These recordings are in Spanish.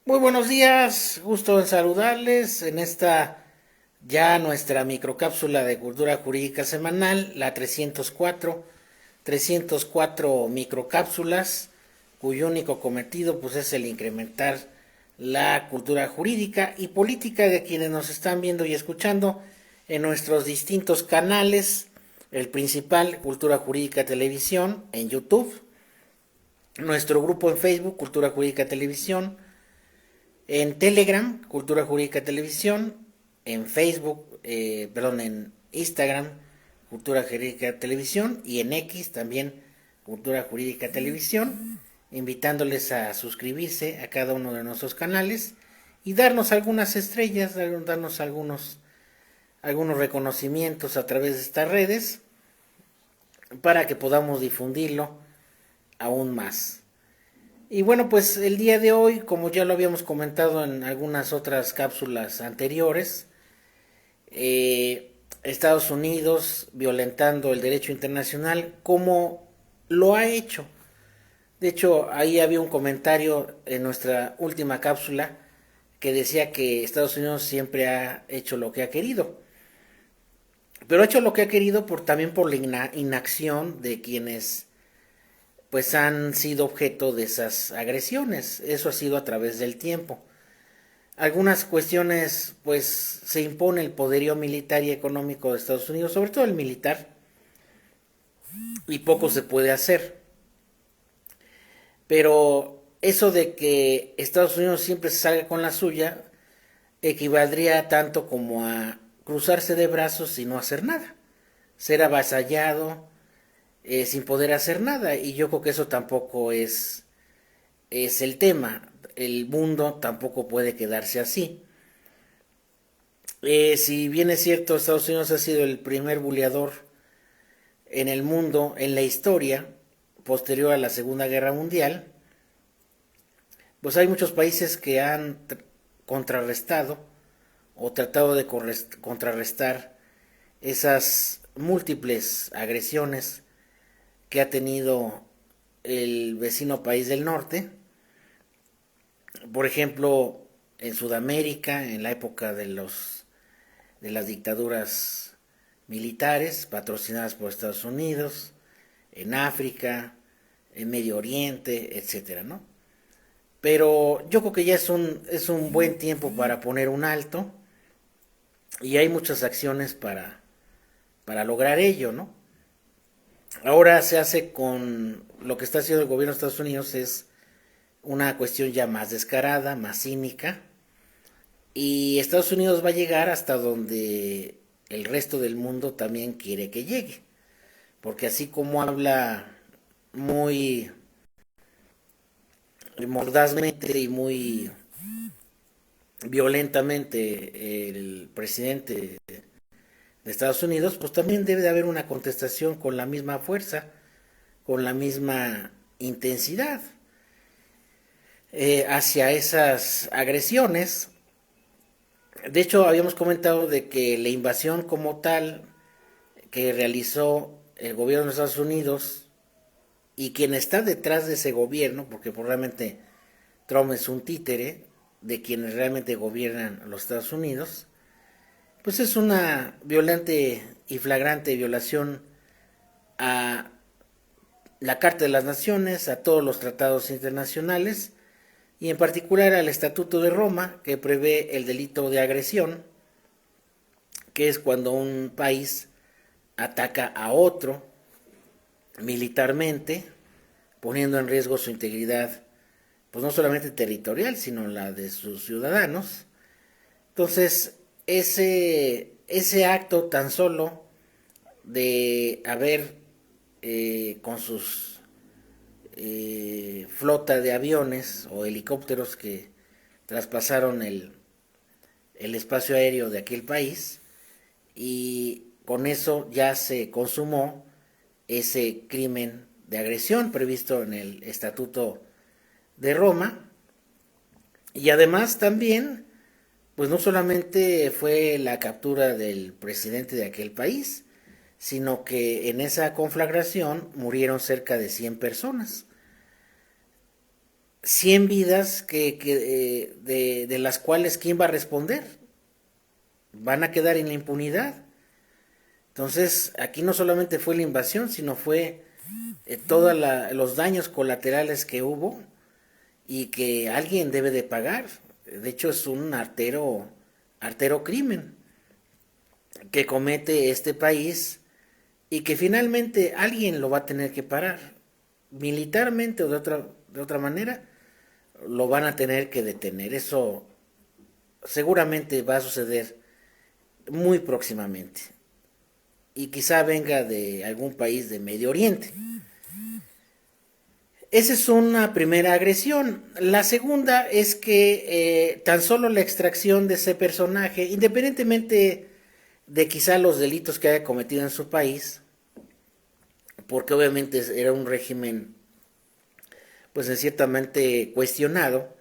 Muy buenos días, gusto en saludarles en esta ya nuestra microcápsula de cultura jurídica semanal, la 304 microcápsulas, cuyo único cometido pues es el incrementar la cultura jurídica y política de quienes nos están viendo y escuchando en nuestros distintos canales, el principal, Cultura Jurídica Televisión, en YouTube, nuestro grupo en Facebook, Cultura Jurídica Televisión, en Telegram, Cultura Jurídica Televisión, en Facebook, perdón, en Instagram, Cultura Jurídica Televisión, y en X también, Cultura Jurídica Televisión, invitándoles a suscribirse a cada uno de nuestros canales y darnos algunas estrellas, darnos algunos reconocimientos a través de estas redes para que podamos difundirlo aún más. Y bueno, pues el día de hoy, como ya lo habíamos comentado en algunas otras cápsulas anteriores, Estados Unidos violentando el derecho internacional, como lo ha hecho. De hecho, ahí había un comentario en nuestra última cápsula que decía que Estados Unidos siempre ha hecho lo que ha querido. Pero ha hecho lo que ha querido también por la inacción de quienes pues han sido objeto de esas agresiones. Eso ha sido a través del tiempo. Algunas cuestiones, pues se impone el poderío militar y económico de Estados Unidos, sobre todo el militar, y poco se puede hacer. Pero eso de que Estados Unidos siempre se salga con la suya equivaldría tanto como a cruzarse de brazos y no hacer nada, ser avasallado sin poder hacer nada. Y yo creo que eso tampoco es el tema. El mundo tampoco puede quedarse así. Si bien es cierto, Estados Unidos ha sido el primer buleador en el mundo, en la historia, posterior a la Segunda Guerra Mundial, pues hay muchos países que han contrarrestado o tratado de contrarrestar esas múltiples agresiones que ha tenido el vecino país del norte. Por ejemplo, en Sudamérica, en la época de las dictaduras militares patrocinadas por Estados Unidos, en África, en Medio Oriente, etcétera, ¿no? Pero yo creo que ya es un buen tiempo para poner un alto y hay muchas acciones para lograr ello, ¿no? Ahora se hace con lo que está haciendo el gobierno de Estados Unidos es una cuestión ya más descarada, más cínica, y Estados Unidos va a llegar hasta donde el resto del mundo también quiere que llegue, porque así como habla muy mordazmente y muy violentamente el presidente de Estados Unidos, pues también debe de haber una contestación con la misma fuerza, con la misma intensidad hacia esas agresiones. De hecho, habíamos comentado de que la invasión como tal que realizó el gobierno de Estados Unidos y quien está detrás de ese gobierno, porque probablemente Trump es un títere de quienes realmente gobiernan los Estados Unidos, pues es una violente y flagrante violación a la Carta de las Naciones, a todos los tratados internacionales y en particular al Estatuto de Roma, que prevé el delito de agresión, que es cuando un país ataca a otro militarmente, poniendo en riesgo su integridad, pues no solamente territorial, sino la de sus ciudadanos. Entonces, ese acto tan solo de haber con sus flota de aviones o helicópteros que traspasaron el espacio aéreo de aquel país y con eso ya se consumó ese crimen de agresión previsto en el Estatuto de Roma. Y además también, pues no solamente fue la captura del presidente de aquel país, sino que en esa conflagración murieron cerca de 100 personas. 100 vidas de las cuales ¿quién va a responder? Van a quedar en la impunidad. Entonces, aquí no solamente fue la invasión, sino fue todos los daños colaterales que hubo y que alguien debe de pagar. De hecho, es un artero crimen que comete este país y que finalmente alguien lo va a tener que parar. Militarmente o de otra manera, lo van a tener que detener. Eso seguramente va a suceder muy próximamente. Y quizá venga de algún país de Medio Oriente. Esa es una primera agresión. La segunda es que tan solo la extracción de ese personaje, independientemente de quizá los delitos que haya cometido en su país, porque obviamente era un régimen pues ciertamente cuestionado,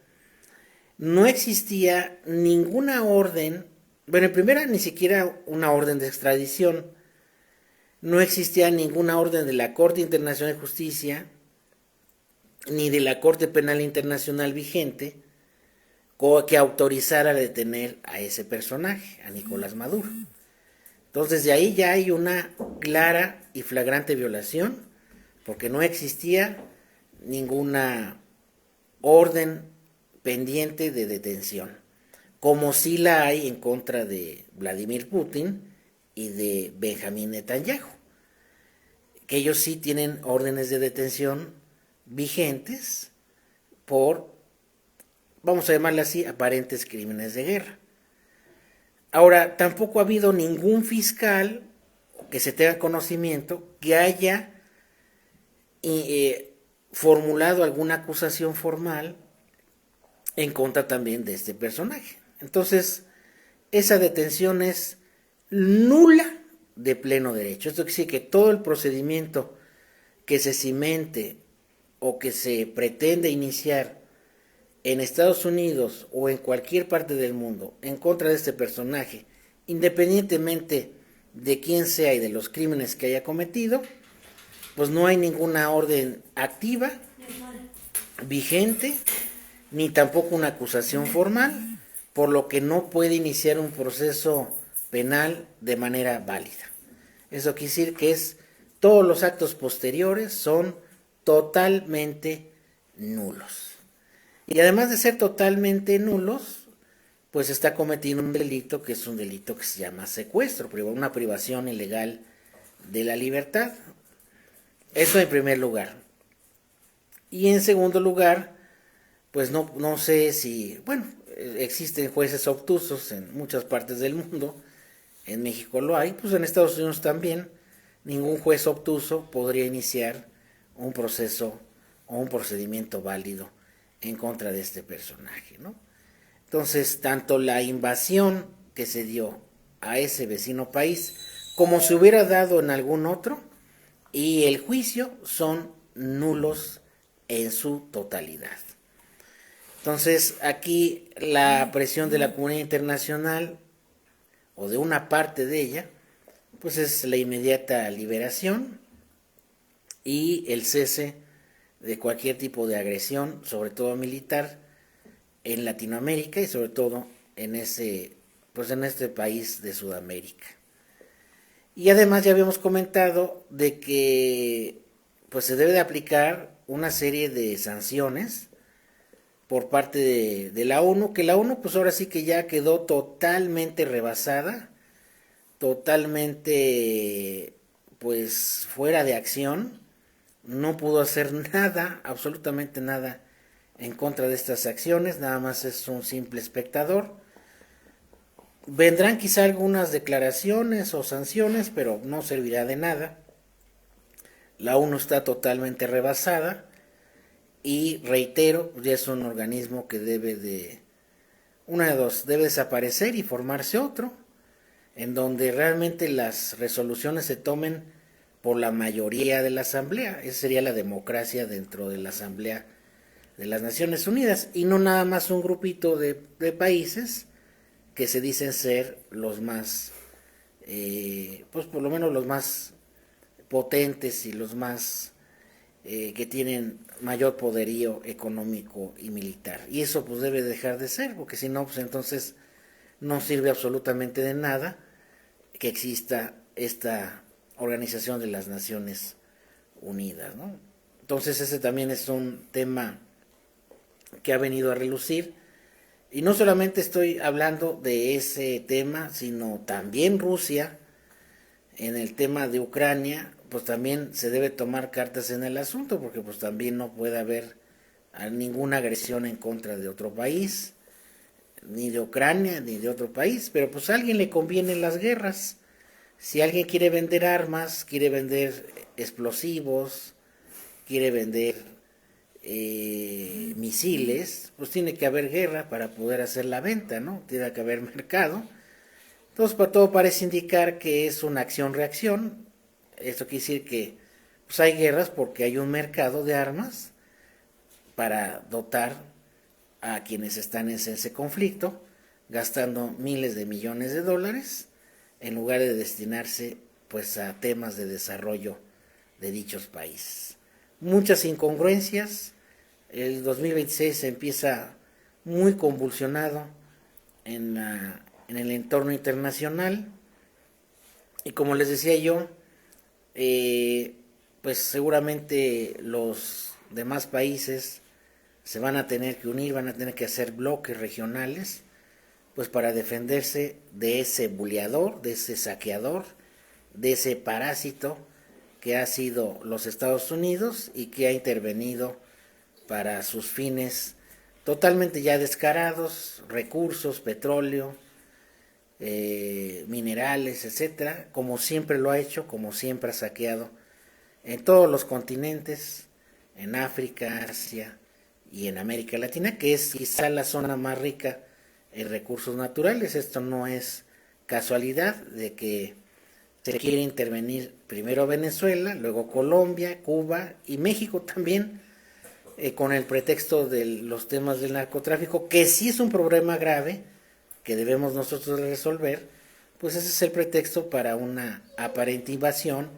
no existía ninguna orden, bueno, en primera ni siquiera una orden de extradición, no existía ninguna orden de la Corte Internacional de Justicia, ni de la Corte Penal Internacional vigente, que autorizara detener a ese personaje, a Nicolás Maduro. Entonces de ahí ya hay una clara y flagrante violación, porque no existía ninguna orden pendiente de detención, como sí la hay en contra de Vladimir Putin y de Benjamín Netanyahu, que ellos sí tienen órdenes de detención vigentes por, vamos a llamarle así, aparentes crímenes de guerra. Ahora, tampoco ha habido ningún fiscal que se tenga conocimiento que haya formulado alguna acusación formal en contra también de este personaje. Entonces, esa detención es nula de pleno derecho. Esto quiere decir que todo el procedimiento que se cimente o que se pretende iniciar en Estados Unidos o en cualquier parte del mundo en contra de este personaje, independientemente de quién sea y de los crímenes que haya cometido, pues no hay ninguna orden activa, vigente, ni tampoco una acusación formal, por lo que no puede iniciar un proceso penal de manera válida. Eso quiere decir que todos los actos posteriores son totalmente nulos. Y además de ser totalmente nulos, pues está cometiendo un delito que es un delito que se llama secuestro, una privación ilegal de la libertad. Eso en primer lugar. Y en segundo lugar, pues no sé si, bueno, existen jueces obtusos en muchas partes del mundo, en México lo hay, pues en Estados Unidos también, ningún juez obtuso podría iniciar un proceso o un procedimiento válido en contra de este personaje, ¿no? Entonces, tanto la invasión que se dio a ese vecino país, como se hubiera dado en algún otro, y el juicio son nulos en su totalidad. Entonces, aquí la presión de la comunidad internacional, o de una parte de ella, pues es la inmediata liberación y el cese de cualquier tipo de agresión, sobre todo militar, en Latinoamérica y sobre todo en este país de Sudamérica. Y además ya habíamos comentado de que pues se debe de aplicar una serie de sanciones por parte de la ONU, que la ONU pues ahora sí que ya quedó totalmente rebasada, totalmente pues fuera de acción, no pudo hacer nada, absolutamente nada en contra de estas acciones, nada más es un simple espectador. Vendrán quizá algunas declaraciones o sanciones, pero no servirá de nada. La ONU está totalmente rebasada y reitero, ya es un organismo que una de dos, debe desaparecer y formarse otro, en donde realmente las resoluciones se tomen por la mayoría de la Asamblea. Esa sería la democracia dentro de la Asamblea de las Naciones Unidas, y no nada más un grupito de países que se dicen ser los más, pues por lo menos los más potentes y los más que tienen mayor poderío económico y militar. Y eso pues debe dejar de ser, porque si no, pues entonces no sirve absolutamente de nada que exista esta Organización de las Naciones Unidas, ¿no? Entonces ese también es un tema que ha venido a relucir. Y no solamente estoy hablando de ese tema, sino también Rusia, en el tema de Ucrania, pues también se debe tomar cartas en el asunto, porque pues también no puede haber ninguna agresión en contra de otro país, ni de Ucrania, ni de otro país, pero pues a alguien le convienen las guerras. Si alguien quiere vender armas, quiere vender explosivos, quiere vender misiles, pues tiene que haber guerra para poder hacer la venta, ¿no? Tiene que haber mercado. Entonces, para todo parece indicar que es una acción-reacción. Esto quiere decir que pues, hay guerras porque hay un mercado de armas para dotar a quienes están en ese conflicto, gastando miles de millones de dólares en lugar de destinarse pues a temas de desarrollo de dichos países. Muchas incongruencias. El 2026 empieza muy convulsionado en el entorno internacional, y como les decía yo, pues seguramente los demás países se van a tener que unir, van a tener que hacer bloques regionales, pues para defenderse de ese buleador, de ese saqueador, de ese parásito que ha sido los Estados Unidos y que ha intervenido para sus fines totalmente ya descarados, recursos, petróleo, minerales, etcétera, como siempre lo ha hecho, como siempre ha saqueado en todos los continentes, en África, Asia y en América Latina, que es quizá la zona más rica en recursos naturales. Esto no es casualidad de que se quiere intervenir primero Venezuela, luego Colombia, Cuba y México también, con el pretexto de los temas del narcotráfico, que sí es un problema grave que debemos nosotros resolver. Pues ese es el pretexto para una aparente invasión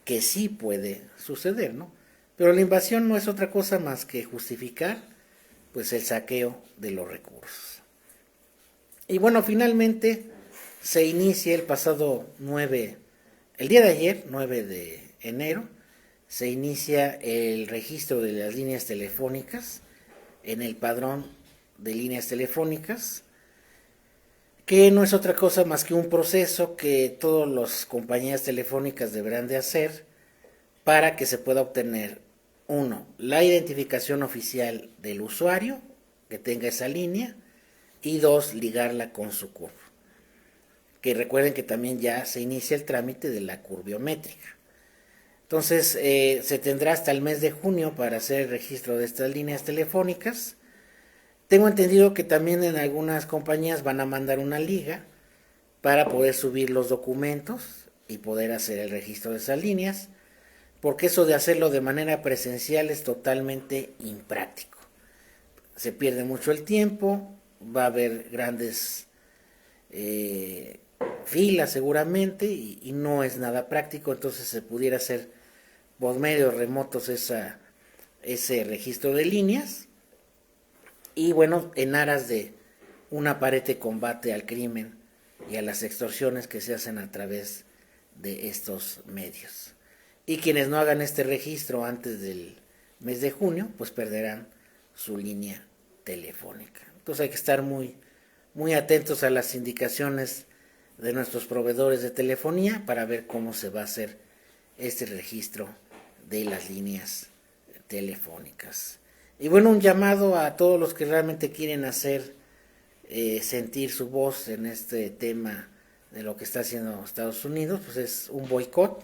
que sí puede suceder, ¿no? Pero la invasión no es otra cosa más que justificar pues el saqueo de los recursos. Y bueno, finalmente se inicia el día de ayer, 9 de enero, se inicia el registro de las líneas telefónicas en el padrón de líneas telefónicas, que no es otra cosa más que un proceso que todas las compañías telefónicas deberán de hacer para que se pueda obtener, uno, la identificación oficial del usuario que tenga esa línea, y dos, ligarla con su CURP. Que recuerden que también ya se inicia el trámite de la CURP biométrica. Entonces se tendrá hasta el mes de junio para hacer el registro de estas líneas telefónicas. Tengo entendido que también en algunas compañías van a mandar una liga para poder subir los documentos y poder hacer el registro de esas líneas, porque eso de hacerlo de manera presencial es totalmente impráctico. Se pierde mucho el tiempo, va a haber grandes filas seguramente y no es nada práctico. Entonces se pudiera hacer por medios remotos ese registro de líneas, y bueno, en aras de un aparente combate al crimen y a las extorsiones que se hacen a través de estos medios. Y quienes no hagan este registro antes del mes de junio, pues perderán su línea telefónica. Entonces hay que estar muy, muy atentos a las indicaciones de nuestros proveedores de telefonía para ver cómo se va a hacer este registro de las líneas telefónicas. Y bueno, un llamado a todos los que realmente quieren hacer sentir su voz en este tema de lo que está haciendo Estados Unidos, pues es un boicot.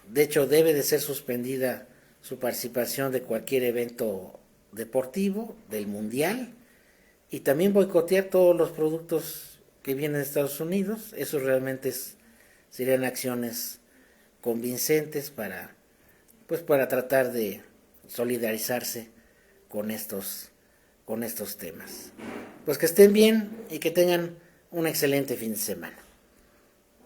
De hecho, debe de ser suspendida su participación de cualquier evento deportivo, del mundial, y también boicotear todos los productos que vienen de Estados Unidos. Eso realmente serían acciones convincentes para tratar de solidarizarse con estos temas. Pues que estén bien y que tengan un excelente fin de semana.